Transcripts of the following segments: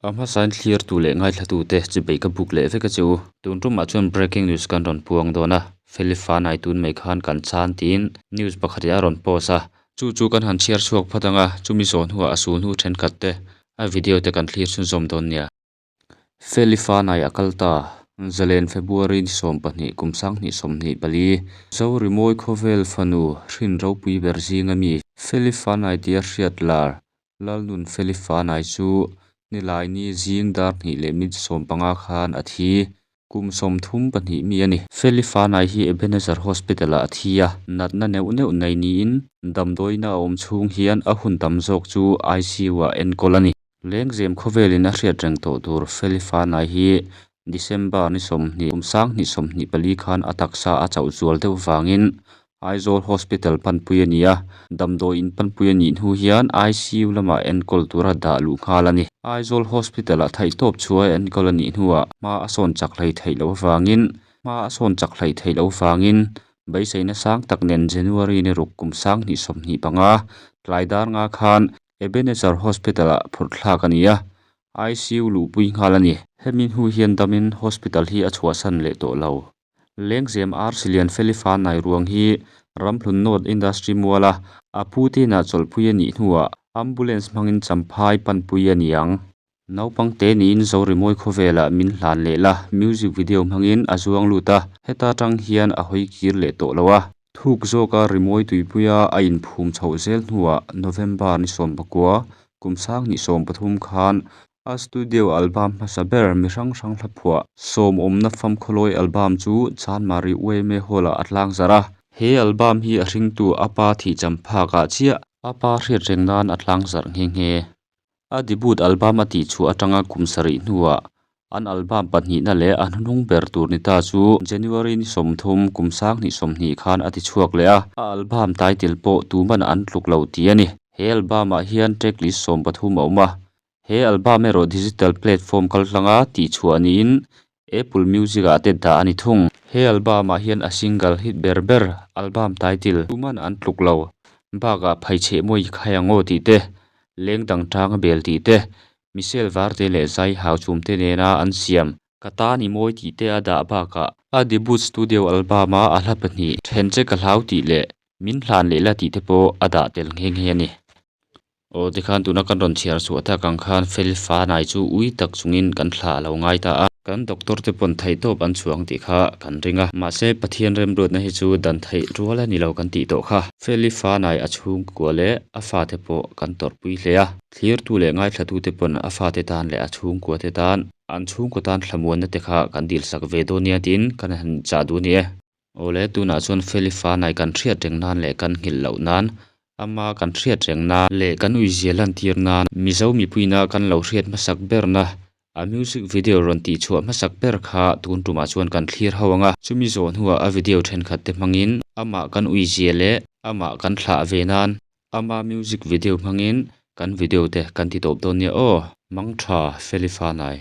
Ama sign clear tu le ngai thatu te chi be ka book le ve ka chu tun rum ma chuan breaking news kan ron puang dona Feli fanai tun mai khan kan chan tin news pakhatia ron post a chu kan han share chuak phatanga chumi zon huwa sulhnu Thenkhat te a video te kan thlir chun zom don nia Feli fanai akalta zalen February ni som pahnih kumsang ni som ni pali zo rimoi khovel fanu hrin ro pui ber zinga mi Feli fanai tia hriat lar lalnun Feli fanai chu nilai ni zing dar ni le mit som panga khan athi kum som thum pahnih mi ani Feli fanai hi Ebenezer hospital a athia natna neu nei ni in damdawina awm chhung hian a hun tam zawk chu ICU a enkawl ani lengzem khovelin a hriat reng tawh tur Feli fanai hi December ni som ni kumsang ni som ni pali khan a taksa a chauh zual deuh wangin Aizawl hospital panpui ania damdawi in panpui ani nu hian ICU lama enkawl tura dah luh nghal ani Aizawl hospital a thai top chua enkawl ani nuwa ma a sawn chak hlei thei lo wangin beiseina sang tak nen January ni ruk kumsang ni som ni panga tlaidar nga khan Ebenezer hospital a phurthlak ania ICU luh pui nghal ani hemin hu hian damin hospital hi a chhuasan le tawh lo lengzem arcilian Feli fanai ruang hi ramhlun north industry muala a putina chawlpui ani nuwa ambulance hmangin champhai panpui aniang naupang te ni in zo rimoi khowela min hlan lela music video hmangin a zuang luta heta tang hian a hoi kir le tawh lowa thuk zawka rimoi tuipuia a in phum chho zel hnuwa November ni som pakua kumsang ni som pathum khan a studio album hmasa ber mi hrang hrang hla som omna fam khawlawi album chu chanmari uaime hall a tlang zara he album hi a hringtu apa thih champhak ah chia apa hriat reng nan a tlang zar nghe a debut album ati chu atanga kumsari hnuwa an album pahnih na le an hnung ber tur ni ta chu January ni som thum kumsang ni som ni khan ati chuak le a album title pawh tuman an tluk lo ti ani he album ah hian tracklist som pathum a awma he album ero digital platform kaltlanga ti chuanin Apple Music ah te dah ani thung he album ah hian a single hit berber album title tuman an tluk lo baka phaichhe moi khayango ti te lengdang tang bel ti te Michelle Varte le zai hau chum te nena an siam kata ni moi ti te ada baka a debut studio album a ala pahnih thenche ka hlau ti le min hlan le la ti te pawh ada tel nge ani o tikhan tuna kan ron chiar chu ata kang khan Feli fanai chu ui tak chungin kan thla lo ngai ta a kan doctor te pon thai top an chuang ti kha kan ringa ma se pathian rem rut na hi chu dan thai ruala ni lo kan ti to kha Feli fanai a chung kwale a fa te pawh kan tor pui hle a clear tu le ngai thla tu te pon a fa te tan le a chung kwa te tan an chung ko tan thlamuan na te kha kan dil sak ve do nia tin kan han cha du ni e ole tuna chuan Feli fanai kan hriat reng nan le kan ngil lo nan ama kan hriat reng na le kan ui zialan tir na mizo mi puina kan lo hriat masak ber na a music video ron ti chu masak ber kha tun tuma chuan kan thlir hawanga chumi zon huwa a video Thenkhat te hmangin ama kan ui ziale ama kan thla ve nan ama music video hmangin kan video te kan ti top don nia o mangtha Feli fanai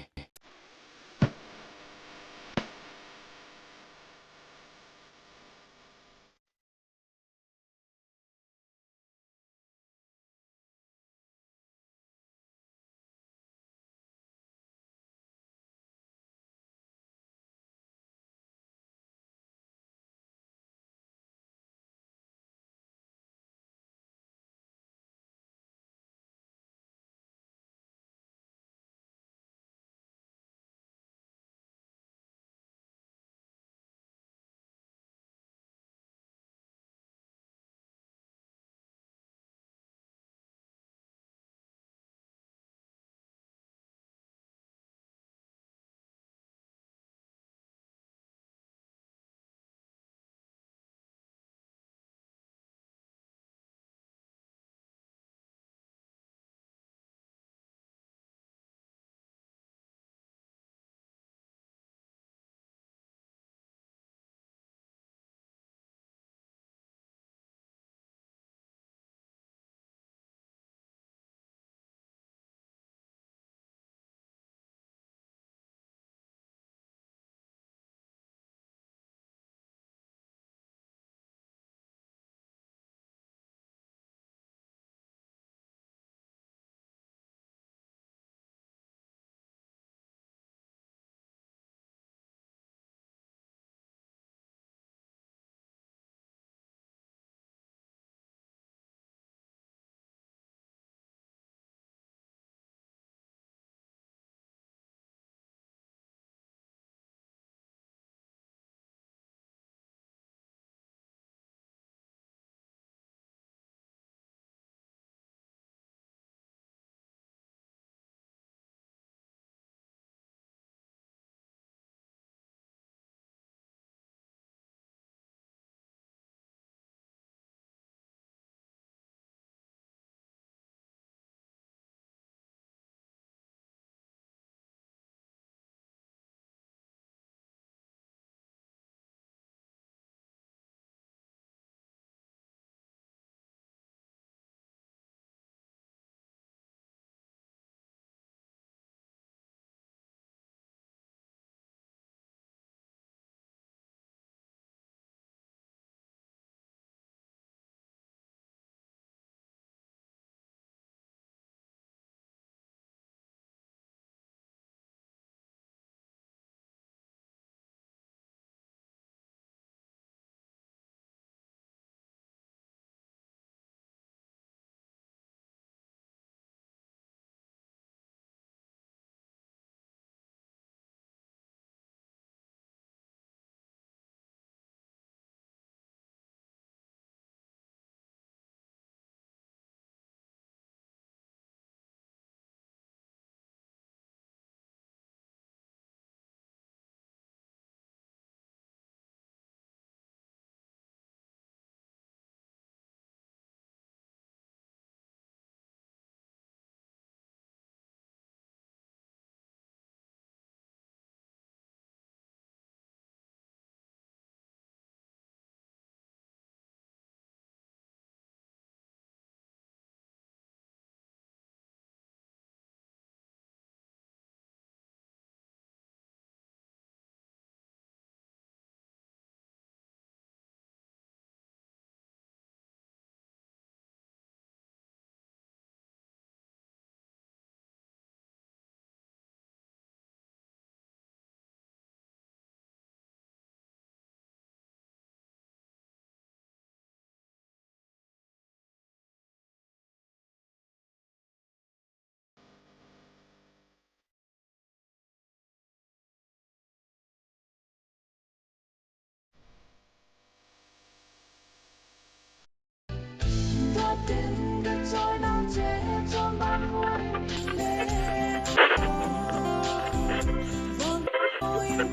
Asak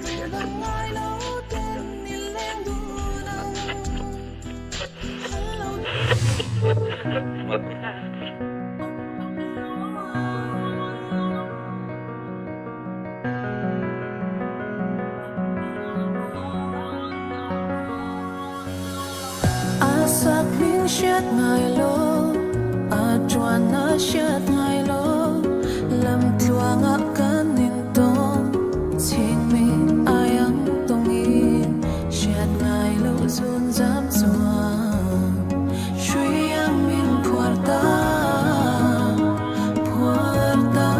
min shet ngai lo Aduan na shet ngai lo Lam tuang a kan in tong Ting mi ayang tong in Shet ngai lo zun zam zuang Shui yang min puerta Puerta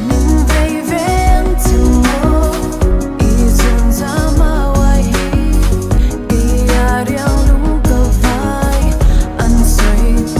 Min vei veng tu mo Izun zam awai Hãy subscribe cho kênh Ghiền Mì Gõ để không bỏ lỡ